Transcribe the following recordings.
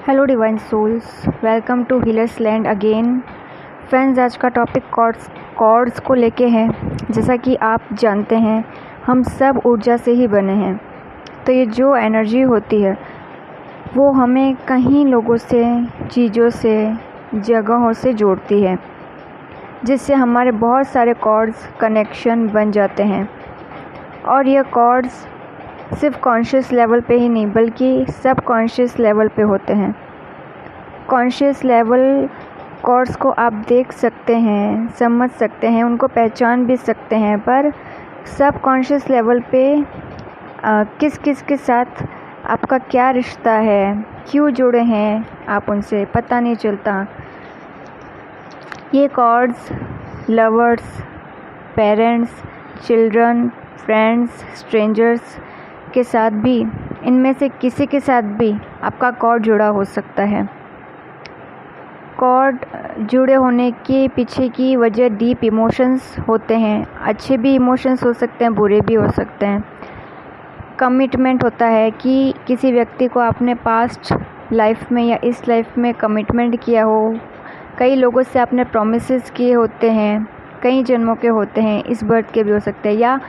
Hello divine souls, welcome to healers land again. Friends, आज का topic chords को लेके है। जैसा कि आप जानते हैं, हम सब ऊर्जा से ही बने हैं। तो ये जो एनर्जी होती है वो हमें कहीं लोगों से, चीज़ों से, जगहों से जोड़ती है, जिससे हमारे बहुत सारे कॉर्ड्स कनेक्शन बन जाते हैं। और ये कॉर्ड्स सिर्फ कॉन्शियस लेवल पे ही नहीं बल्कि सब कॉन्शियस लेवल पे होते हैं। कॉन्शियस लेवल कॉर्ड्स को आप देख सकते हैं, समझ सकते हैं, उनको पहचान भी सकते हैं, पर सब कॉन्शियस लेवल पे किस किस के साथ आपका क्या रिश्ता है, क्यों जुड़े हैं आप उनसे, पता नहीं चलता। ये cords lovers, parents, children, friends, strangers के साथ भी, इनमें से किसी के साथ भी आपका कॉर्ड जुड़ा हो सकता है। कॉर्ड जुड़े होने के पीछे की वजह डीप इमोशंस होते हैं। अच्छे भी इमोशंस हो सकते हैं, बुरे भी हो सकते हैं। कमिटमेंट होता है कि किसी व्यक्ति को आपने पास्ट लाइफ में या इस लाइफ में कमिटमेंट किया हो। कई लोगों से आपने प्रोमिसेस किए होते हैं, कई जन्मों के होते हैं, इस बर्थ के भी हो सकते हैं। या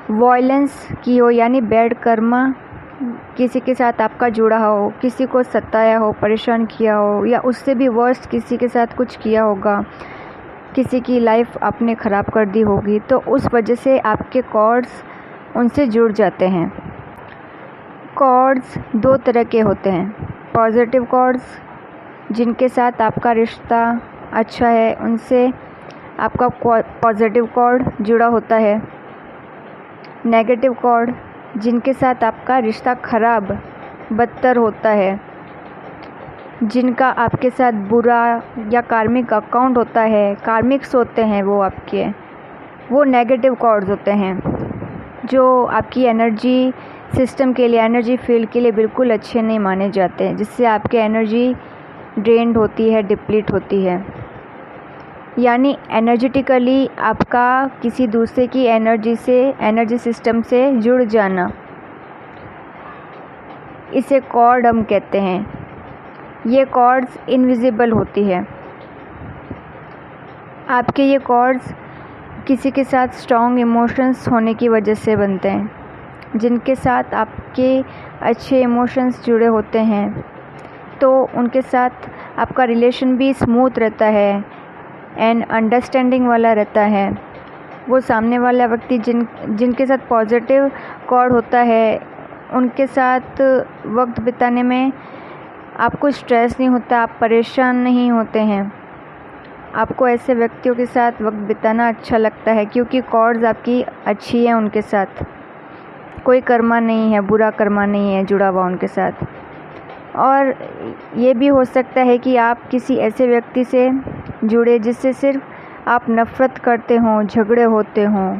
वॉयलेंस की हो, यानी बैड कर्मा किसी के साथ आपका जुड़ा हो, किसी को सताया हो, परेशान किया हो, या उससे भी वर्स्ट किसी के साथ कुछ किया होगा, किसी की लाइफ आपने ख़राब कर दी होगी, तो उस वजह से आपके कॉर्ड्स उनसे जुड़ जाते हैं। कॉर्ड्स दो तरह के होते हैं। पॉजिटिव कॉर्ड्स, जिनके साथ आपका रिश्ता अच्छा है, उनसे आपका पॉजिटिव कॉर्ड जुड़ा होता है। नेगेटिव कॉर्ड, जिनके साथ आपका रिश्ता ख़राब, बदतर होता है, जिनका आपके साथ बुरा या कार्मिक अकाउंट होता है, कार्मिक्स होते हैं वो नेगेटिव कॉर्ड्स होते हैं, जो आपकी एनर्जी सिस्टम के लिए, एनर्जी फील्ड के लिए बिल्कुल अच्छे नहीं माने जाते हैं, जिससे आपकी एनर्जी ड्रेन्ड होती है, डिप्लीट होती है। यानी एनर्जेटिकली आपका किसी दूसरे की एनर्जी सिस्टम से जुड़ जाना, इसे कॉर्ड हम कहते हैं। ये कॉर्ड्स इनविजिबल होती है। आपके ये कॉर्ड्स किसी के साथ स्ट्रॉन्ग इमोशंस होने की वजह से बनते हैं, जिनके साथ आपके अच्छे इमोशंस जुड़े होते हैं, तो उनके साथ आपका रिलेशन भी स्मूथ रहता है एंड अंडरस्टैंडिंग वाला रहता है। वो सामने वाला व्यक्ति जिनके साथ पॉजिटिव कॉर्ड होता है, उनके साथ वक्त बिताने में आपको स्ट्रेस नहीं होता, आप परेशान नहीं होते हैं। आपको ऐसे व्यक्तियों के साथ वक्त बिताना अच्छा लगता है, क्योंकि कॉर्ड्स आपकी अच्छी है, उनके साथ कोई कर्मा नहीं है, बुरा कर्मा नहीं है जुड़ा हुआ उनके साथ। और ये भी हो सकता है कि आप किसी ऐसे व्यक्ति से जुड़े जिससे सिर्फ आप नफ़रत करते हों, झगड़े होते हों,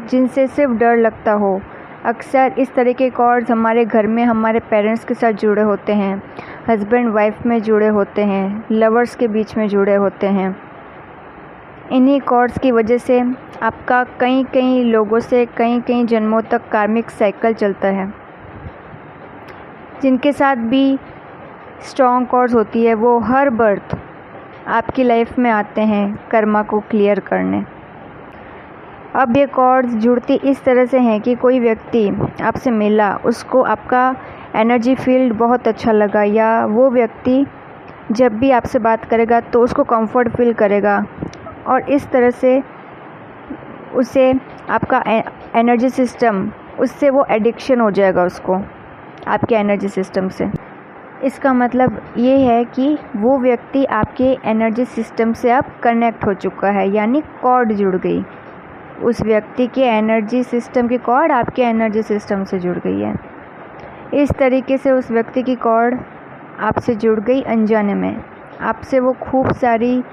जिनसे सिर्फ डर लगता हो। अक्सर इस तरह के कॉर्ड्स हमारे घर में हमारे पेरेंट्स के साथ जुड़े होते हैं, हस्बैंड वाइफ में जुड़े होते हैं, लवर्स के बीच में जुड़े होते हैं। इन्हीं कॉर्ड्स की वजह से आपका कई लोगों से कई जन्मों तक कार्मिक साइकिल चलता है। जिनके साथ भी स्ट्रॉन्ग कॉर्ड्स होती है, वो हर बर्थ आपकी लाइफ में आते हैं कर्मा को क्लियर करने। अब ये कॉर्ड्स जुड़ती इस तरह से हैं कि कोई व्यक्ति आपसे मिला, उसको आपका एनर्जी फील्ड बहुत अच्छा लगा, या वो व्यक्ति जब भी आपसे बात करेगा तो उसको कंफर्ट फील करेगा, और इस तरह से उसे आपका एनर्जी सिस्टम, उससे वो एडिक्शन हो जाएगा उसको, आपके एनर्जी सिस्टम से। इसका मतलब ये है कि वो व्यक्ति आपके एनर्जी सिस्टम से अब कनेक्ट हो चुका है, यानी कॉर्ड जुड़ गई। उस व्यक्ति के एनर्जी सिस्टम की कॉर्ड आपके एनर्जी सिस्टम से जुड़ गई है। इस तरीके से उस व्यक्ति की कॉर्ड आपसे जुड़ गई अनजाने में। आपसे वो खूब सारी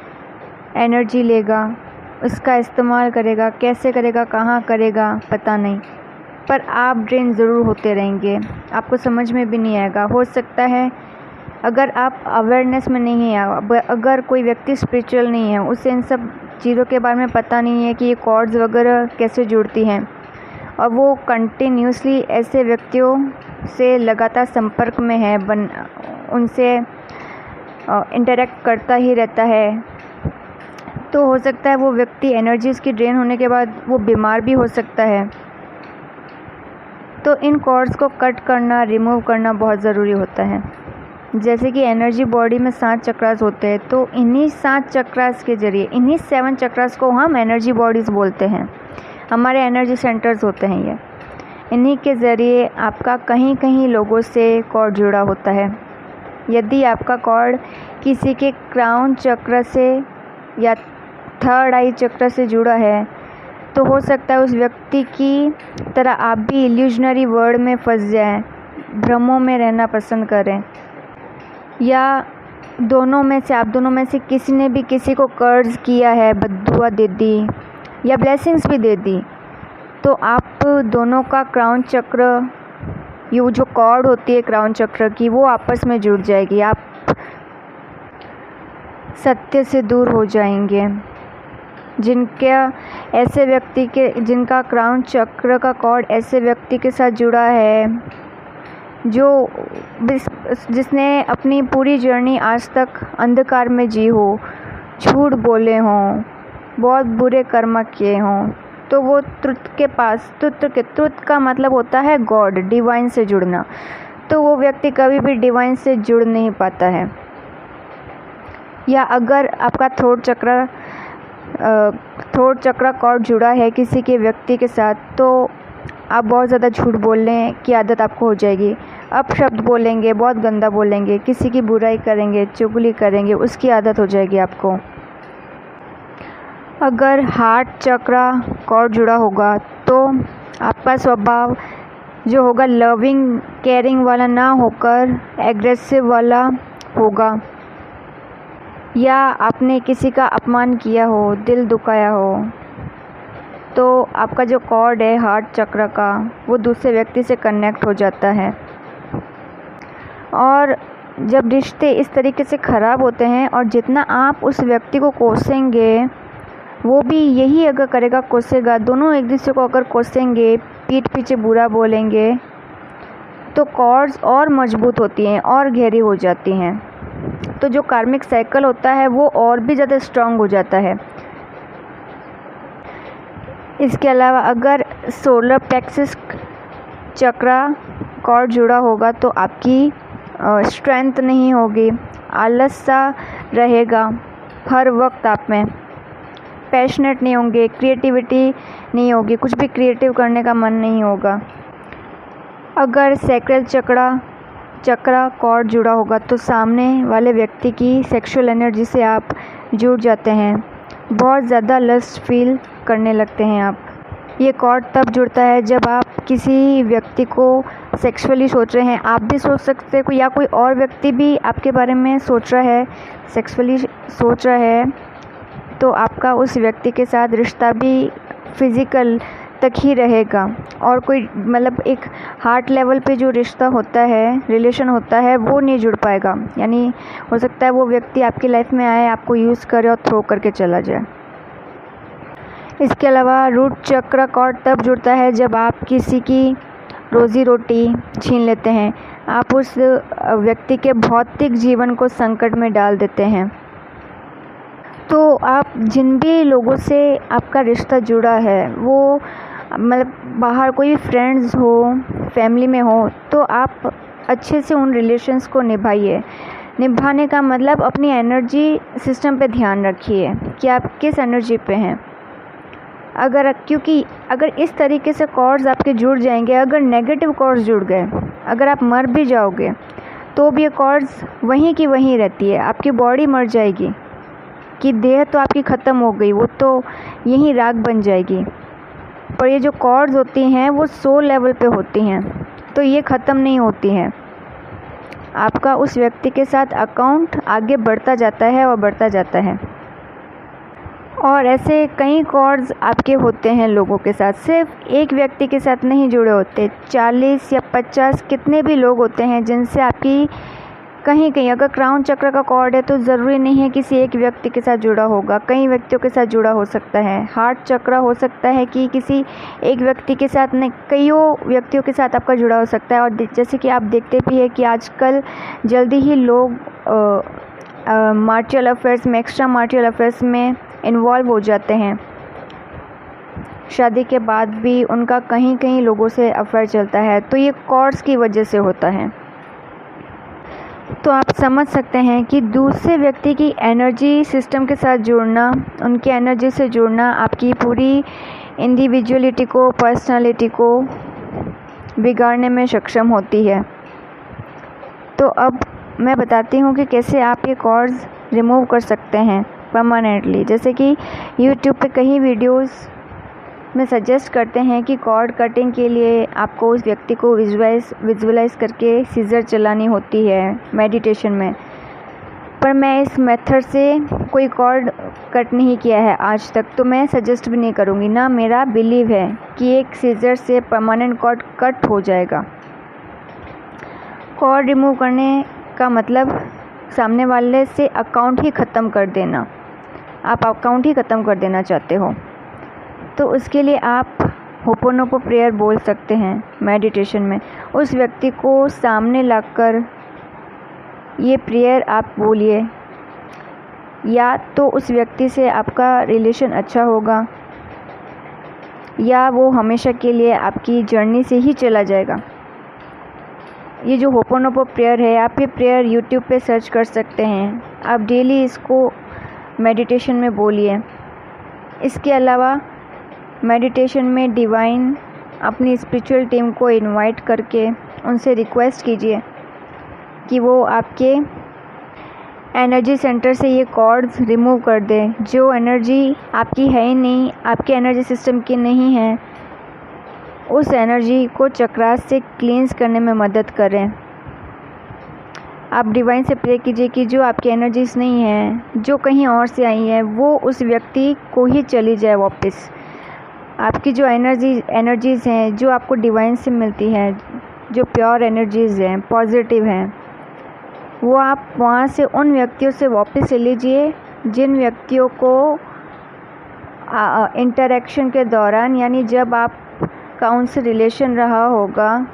एनर्जी लेगा, उसका इस्तेमाल करेगा, कैसे करेगा, कहाँ करेगा पता नहीं, पर आप ड्रेन ज़रूर होते रहेंगे, आपको समझ में भी नहीं आएगा। हो सकता है अगर आप अवेयरनेस में नहीं है, अगर कोई व्यक्ति स्पिरिचुअल नहीं है, उसे इन सब चीज़ों के बारे में पता नहीं है कि ये कॉर्ड्स वगैरह कैसे जुड़ती हैं, और वो कंटिन्यूसली ऐसे व्यक्तियों से लगातार संपर्क में है, उनसे इंटरेक्ट करता ही रहता है, तो हो सकता है वो व्यक्ति एनर्जी उसकी ड्रेन होने के बाद वो बीमार भी हो सकता है। तो इन कॉर्ड्स को कट करना, रिमूव करना बहुत ज़रूरी होता है। जैसे कि एनर्जी बॉडी में 7 चक्रास होते हैं, तो इन्हीं 7 चक्रास के ज़रिए, इन्हीं 7 चक्रास को हम एनर्जी बॉडीज़ बोलते हैं। हमारे एनर्जी सेंटर्स होते हैं ये। इन्हीं के ज़रिए आपका कहीं कहीं लोगों से कॉर्ड जुड़ा होता है। यदि आपका कॉर्ड किसी के क्राउन चक्र से या थर्ड आई चक्र से जुड़ा है, तो हो सकता है उस व्यक्ति की तरह आप भी इल्यूजनरी वर्ल्ड में फंस जाएं, भ्रमों में रहना पसंद करें, या आप दोनों में से किसी ने भी किसी को कर्ज किया है, बद्दुआ दे दी या ब्लेसिंग्स भी दे दी, तो आप दोनों का क्राउन चक्र, ये जो कॉर्ड होती है क्राउन चक्र की, वो आपस में जुड़ जाएगी। आप सत्य से दूर हो जाएंगे। जिनका क्राउन चक्र का कॉर्ड ऐसे व्यक्ति के साथ जुड़ा है जिसने अपनी पूरी जर्नी आज तक अंधकार में जी हो, झूठ बोले हों, बहुत बुरे कर्म किए हों, तो वो ट्रुथ का मतलब होता है गॉड, डिवाइन से जुड़ना। तो वो व्यक्ति कभी भी डिवाइन से जुड़ नहीं पाता है। या अगर आपका थ्रोट चक्र कॉर्ड जुड़ा है किसी के व्यक्ति के साथ, तो आप बहुत ज़्यादा झूठ बोलने की आदत आपको हो जाएगी। अपशब्द बोलेंगे, बहुत गंदा बोलेंगे, किसी की बुराई करेंगे, चुगली करेंगे, उसकी आदत हो जाएगी आपको। अगर हार्ट चक्र कॉर्ड जुड़ा होगा, तो आपका स्वभाव जो होगा लविंग केयरिंग वाला ना होकर एग्रेसिव वाला होगा। या आपने किसी का अपमान किया हो, दिल दुखाया हो, तो आपका जो कॉर्ड है हार्ट चक्र का, वो दूसरे व्यक्ति से कनेक्ट हो जाता है। और जब रिश्ते इस तरीके से ख़राब होते हैं और जितना आप उस व्यक्ति को कोसेंगे, वो भी यही अगर करेगा, कोसेगा, दोनों एक दूसरे को अगर कोसेंगे, पीठ पीछे बुरा बोलेंगे, तो कॉर्ड्स और मजबूत होती हैं और गहरी हो जाती हैं। तो जो कार्मिक साइकिल होता है वो और भी ज़्यादा स्ट्रांग हो जाता है। इसके अलावा अगर सोलर प्लेक्सस चक्र कॉर्ड जुड़ा होगा, तो आपकी स्ट्रेंथ नहीं होगी, आलस सा रहेगा, हर वक्त आप में पैशनेट नहीं होंगे, क्रिएटिविटी नहीं होगी, कुछ भी क्रिएटिव करने का मन नहीं होगा। अगर सैक्रल चक्र कॉर्ड जुड़ा होगा, तो सामने वाले व्यक्ति की सेक्सुअल एनर्जी से आप जुड़ जाते हैं, बहुत ज़्यादा लस्ट फील करने लगते हैं आप। ये कॉर्ड तब जुड़ता है जब आप किसी व्यक्ति को सेक्सुअली सोच रहे हैं। आप भी सोच सकते हैं या कोई और व्यक्ति भी आपके बारे में सोच रहा है, सेक्सुअली सोच रहा है, तो आपका उस व्यक्ति के साथ रिश्ता भी फिज़िकल तक ही रहेगा। और कोई मतलब एक हार्ट लेवल पे जो रिश्ता होता है, रिलेशन होता है, वो नहीं जुड़ पाएगा। यानी हो सकता है वो व्यक्ति आपकी लाइफ में आए, आपको यूज़ करे और थ्रो करके चला जाए। इसके अलावा रूट चक्र कॉर्ड तब जुड़ता है जब आप किसी की रोज़ी रोटी छीन लेते हैं, आप उस व्यक्ति के भौतिक जीवन को संकट में डाल देते हैं। तो आप जिन भी लोगों से आपका रिश्ता जुड़ा है, वो मतलब बाहर कोई फ्रेंड्स हो, फैमिली में हो, तो आप अच्छे से उन रिलेशंस को निभाइए। निभाने का मतलब अपनी एनर्जी सिस्टम पे ध्यान रखिए कि आप किस एनर्जी पे हैं। क्योंकि अगर इस तरीके से कॉर्ड्स आपके जुड़ जाएंगे, अगर नेगेटिव कॉर्ड्स जुड़ गए, अगर आप मर भी जाओगे, तो भी ये कॉर्ड्स वहीं की वहीं रहती है। आपकी बॉडी मर जाएगी कि देह तो आपकी ख़त्म हो गई, वो तो यहीं राख बन जाएगी, पर ये जो कॉर्ड्स होती हैं वो सोल लेवल पे होती हैं, तो ये ख़त्म नहीं होती हैं। आपका उस व्यक्ति के साथ अकाउंट आगे बढ़ता जाता है और बढ़ता जाता है। और ऐसे कई कॉर्ड्स आपके होते हैं लोगों के साथ, सिर्फ एक व्यक्ति के साथ नहीं जुड़े होते। 40 या 50 कितने भी लोग होते हैं जिनसे आपकी कहीं कहीं अगर क्राउन चक्र का कॉर्ड है तो ज़रूरी नहीं है किसी एक व्यक्ति के साथ जुड़ा होगा, कई व्यक्तियों के साथ जुड़ा हो सकता है। हार्ट चक्र हो सकता है कि किसी एक व्यक्ति के साथ नहीं, कईयों व्यक्तियों के साथ आपका जुड़ा हो सकता है। और जैसे कि आप देखते भी है कि आजकल जल्दी ही लोग मार्शियल अफेयर्स में, एक्स्ट्रा मार्शियल अफेयर्स में इन्वॉल्व हो जाते हैं। शादी के बाद भी उनका कहीं कहीं लोगों से अफेयर चलता है, तो ये कॉर्ड्स की वजह से होता है। तो आप समझ सकते हैं कि दूसरे व्यक्ति की एनर्जी सिस्टम के साथ जुड़ना, उनकी एनर्जी से जुड़ना आपकी पूरी इंडिविजुअलिटी को, पर्सनालिटी को बिगाड़ने में सक्षम होती है। तो अब मैं बताती हूँ कि कैसे आप ये कॉर्ड्स रिमूव कर सकते हैं परमानेंटली। जैसे कि यूट्यूब पे कई वीडियोस में सजेस्ट करते हैं कि कॉर्ड कटिंग के लिए आपको उस व्यक्ति को विजुअलाइज करके सीजर चलानी होती है मेडिटेशन में। पर मैं इस मेथड से कोई कॉर्ड कट नहीं किया है आज तक, तो मैं सजेस्ट भी नहीं करूँगी, ना मेरा बिलीव है कि एक सीजर से परमानेंट कॉर्ड कट हो जाएगा। कॉर्ड रिमूव करने का मतलब सामने वाले से अकाउंट ही ख़त्म कर देना। आप अकाउंट ही ख़त्म कर देना चाहते हो तो उसके लिए आप होपोनोपो प्रेयर बोल सकते हैं मेडिटेशन में। उस व्यक्ति को सामने लाकर ये प्रेयर आप बोलिए, या तो उस व्यक्ति से आपका रिलेशन अच्छा होगा या वो हमेशा के लिए आपकी जर्नी से ही चला जाएगा। ये जो होपोनोपो प्रेयर है, आप ये प्रेयर यूट्यूब पे सर्च कर सकते हैं। आप डेली इसको मेडिटेशन में बोलिए। इसके अलावा मेडिटेशन में डिवाइन अपनी स्पिरिचुअल टीम को इनवाइट करके उनसे रिक्वेस्ट कीजिए कि वो आपके एनर्जी सेंटर से ये कॉर्ड्स रिमूव कर दें। जो एनर्जी आपकी है ही नहीं, आपके एनर्जी सिस्टम की नहीं है, उस एनर्जी को चक्रास से क्लींस करने में मदद करें। आप डिवाइन से प्रे कीजिए कि जो आपकी एनर्जीज नहीं है, जो कहीं और से आई है, वो उस व्यक्ति को ही चली जाए वापस। आपकी जो एनर्जीज़ हैं जो आपको डिवाइन से मिलती हैं, जो प्योर एनर्जीज़ हैं, पॉजिटिव हैं, वो आप वहाँ से उन व्यक्तियों से वापस ले लीजिए जिन व्यक्तियों को इंटरेक्शन के दौरान, यानी जब आपका उनसे रिलेशन रहा होगा,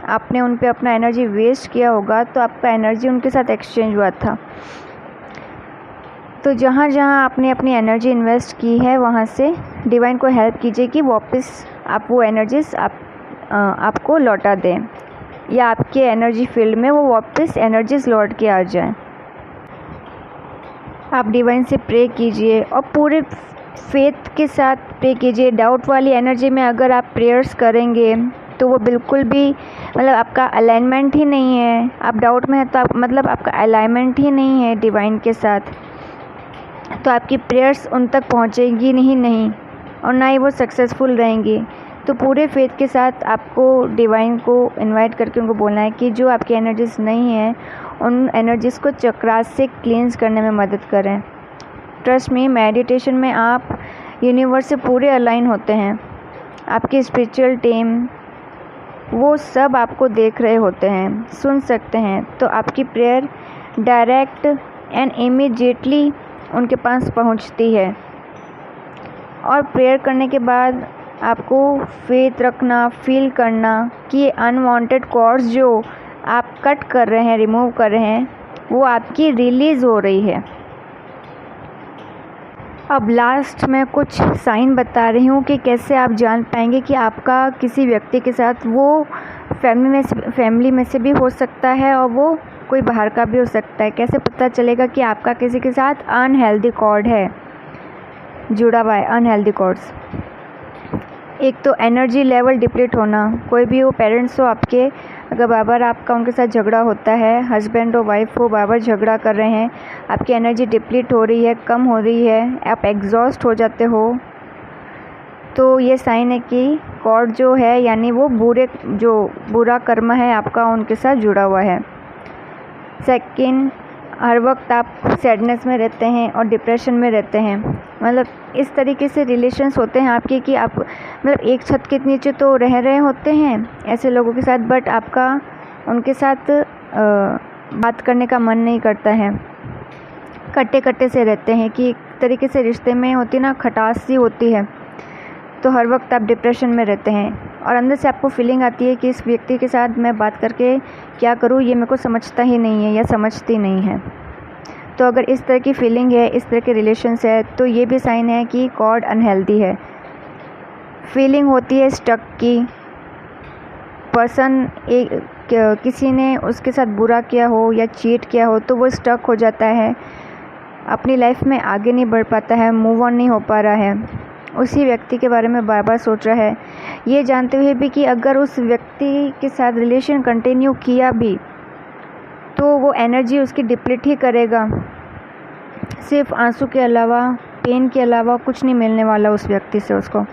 आपने उन पे अपना एनर्जी वेस्ट किया होगा, तो आपका एनर्जी उनके साथ एक्सचेंज हुआ था। तो जहाँ जहाँ आपने अपनी एनर्जी इन्वेस्ट की है वहाँ से डिवाइन को हेल्प कीजिए कि वापस आप वो एनर्जीज आपको लौटा दें, या आपके एनर्जी फील्ड में वो वापस एनर्जीज लौट के आ जाएं। आप डिवाइन से प्रे कीजिए और पूरे फेथ के साथ प्रे कीजिए। डाउट वाली एनर्जी में अगर आप प्रेयर्स करेंगे तो वो बिल्कुल भी, मतलब आपका अलाइनमेंट ही नहीं है। आप डाउट में है तो मतलब आपका अलाइनमेंट ही नहीं है डिवाइन के साथ, तो आपकी प्रेयर्स उन तक पहुंचेगी नहीं और ना ही वो सक्सेसफुल रहेंगी। तो पूरे फेथ के साथ आपको डिवाइन को इनवाइट करके उनको बोलना है कि जो आपकी एनर्जीज नहीं है, उन एनर्जीज को चक्रास से क्लींस करने में मदद करें। ट्रस्ट में मेडिटेशन में आप यूनिवर्स से पूरे अलाइन होते हैं। आपकी स्पिरिचुअल टीम वो सब आपको देख रहे होते हैं, सुन सकते हैं। तो आपकी प्रेयर डायरेक्ट एंड इमीडिएटली उनके पास पहुंचती है। और प्रेयर करने के बाद आपको फेथ रखना, फील करना कि अनवांटेड कॉर्ड्स जो आप कट कर रहे हैं, रिमूव कर रहे हैं, वो आपकी रिलीज़ हो रही है। अब लास्ट में कुछ साइन बता रही हूँ कि कैसे आप जान पाएंगे कि आपका किसी व्यक्ति के साथ, वो फैमिली में से भी हो सकता है और वो कोई बाहर का भी हो सकता है। कैसे पता चलेगा कि आपका किसी के साथ अनहेल्दी कॉर्ड है, जुड़ा हुआ है, अनहेल्दी कॉर्ड्स? एक तो एनर्जी लेवल डिप्लीट होना। कोई भी हो, पेरेंट्स हो आपके, अगर बार बार आपका उनके साथ झगड़ा होता है, हस्बैंड हो, वाइफ हो, बार बार झगड़ा कर रहे हैं, आपकी एनर्जी डिप्लीट हो रही है, कम हो रही है, आप एग्जॉस्ट हो जाते हो, तो ये साइन है कि कॉर्ड जो है, यानी वो बुरा कर्म है आपका, उनके साथ जुड़ा हुआ है। सेकंड, हर वक्त आप सैडनेस में रहते हैं और डिप्रेशन में रहते हैं। मतलब इस तरीके से रिलेशंस होते हैं आपके कि आप मतलब एक छत के नीचे तो रह रहे होते हैं ऐसे लोगों के साथ, बट आपका उनके साथ बात करने का मन नहीं करता है, कट्टे कट्टे से रहते हैं कि एक तरीके से रिश्ते में होती ना खटास सी होती है, तो हर वक्त आप डिप्रेशन में रहते हैं और अंदर से आपको फीलिंग आती है कि इस व्यक्ति के साथ मैं बात करके क्या करूँ, ये मेरे को समझता ही नहीं है या समझती नहीं है। तो अगर इस तरह की फीलिंग है, इस तरह के रिलेशंस है, तो ये भी साइन है कि कॉर्ड अनहेल्दी है। फीलिंग होती है स्टक की, पर्सन किसी ने उसके साथ बुरा किया हो या चीट किया हो तो वो स्टक हो जाता है, अपनी लाइफ में आगे नहीं बढ़ पाता है, मूव ऑन नहीं हो पा रहा है, उसी व्यक्ति के बारे में बार बार सोच रहा है, ये जानते हुए भी कि अगर उस व्यक्ति के साथ रिलेशन कंटिन्यू किया भी तो वो एनर्जी उसकी डिप्लीट ही करेगा। सिर्फ आंसू के अलावा, पेन के अलावा कुछ नहीं मिलने वाला उस व्यक्ति से उसको।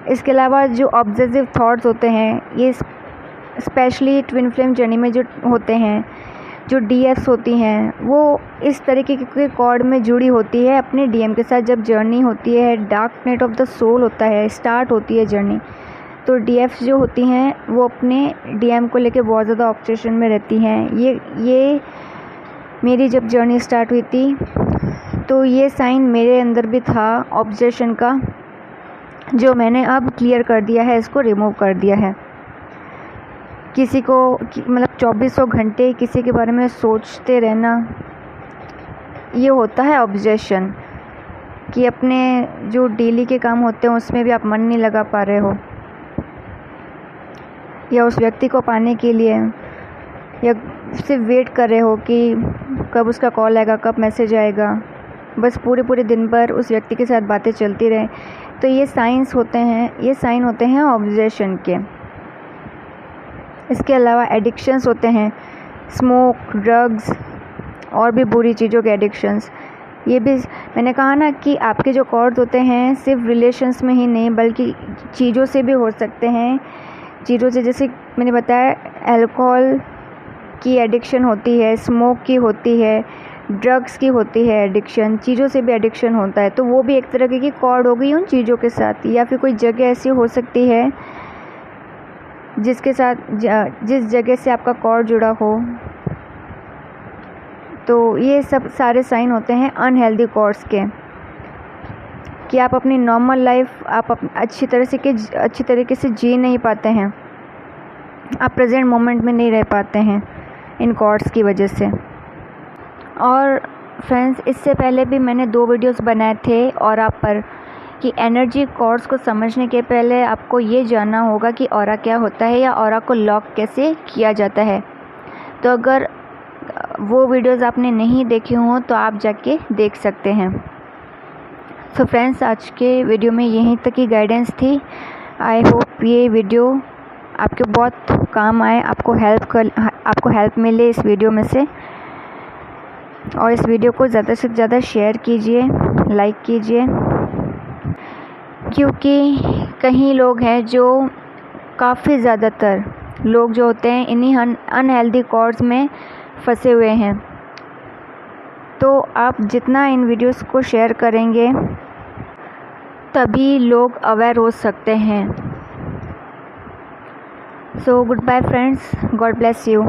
इसके अलावा जो ऑब्सेसिव थॉट्स होते हैं, ये स्पेशली ट्विन फ्लेम जर्नी में जो होते हैं, जो डीएफ्स होती हैं, वो इस तरीके के कॉर्ड में जुड़ी होती है अपने डीएम के साथ। जब जर्नी होती है, dark night of the soul होता है, स्टार्ट होती है जर्नी, तो डीएफ्स जो होती हैं वो अपने डीएम को लेके बहुत ज़्यादा ऑब्सेशन में रहती हैं। ये मेरी जब जर्नी स्टार्ट हुई थी तो ये साइन मेरे अंदर भी था ऑब्सेशन का, जो मैंने अब क्लियर कर दिया है, इसको रिमूव कर दिया है। किसी को मतलब 2400 घंटे किसी के बारे में सोचते रहना, ये होता है ऑब्सेशन, कि अपने जो डेली के काम होते हैं उसमें भी आप मन नहीं लगा पा रहे हो, या उस व्यक्ति को पाने के लिए या सिर्फ वेट कर रहे हो कि कब उसका कॉल आएगा, कब मैसेज आएगा, बस पूरे दिन भर उस व्यक्ति के साथ बातें चलती रहे। तो ये साइंस होते हैं, ये साइन होते हैं ऑब्सेशन के। इसके अलावा एडिक्शंस होते हैं, स्मोक, ड्रग्स और भी बुरी चीज़ों के एडिक्शंस। ये भी मैंने कहा ना कि आपके जो कॉर्ड्स होते हैं सिर्फ रिलेशंस में ही नहीं बल्कि चीज़ों से भी हो सकते हैं। चीज़ों से जैसे मैंने बताया, अल्कोहल की एडिक्शन होती है, स्मोक की होती है, ड्रग्स की होती है एडिक्शन, चीज़ों से भी एडिक्शन होता है। तो वो भी एक तरह की कॉर्ड हो गई उन चीज़ों के साथ। या फिर कोई जगह ऐसी हो सकती है जिसके साथ जिस जगह से आपका कॉर्ड जुड़ा हो। तो ये सब सारे साइन होते हैं अनहेल्दी कॉर्ड्स के, कि आप अपनी नॉर्मल लाइफ आप अच्छी तरीके से जी नहीं पाते हैं, आप प्रेजेंट मोमेंट में नहीं रह पाते हैं इन कॉर्ड्स की वजह से। और फ्रेंड्स, इससे पहले भी मैंने 2 वीडियोस बनाए थे और आप पर कि एनर्जी कॉर्ड्स को समझने के पहले आपको ये जानना होगा कि ऑरा क्या होता है या ऑरा को लॉक कैसे किया जाता है। तो अगर वो वीडियोस आपने नहीं देखे हों तो आप जाके देख सकते हैं। सो फ्रेंड्स, आज के वीडियो में यहीं तक की गाइडेंस थी। आई होप ये वीडियो आपके बहुत काम आए, आपको हेल्प मिले इस वीडियो में से। और इस वीडियो को ज़्यादा से ज़्यादा शेयर कीजिए, लाइक कीजिए, क्योंकि कहीं लोग हैं जो काफ़ी ज़्यादातर लोग जो होते हैं इन्हीं अनहेल्दी कॉर्ड्स में फंसे हुए हैं। तो आप जितना इन वीडियोस को शेयर करेंगे तभी लोग अवेयर हो सकते हैं। So goodbye friends, God bless you.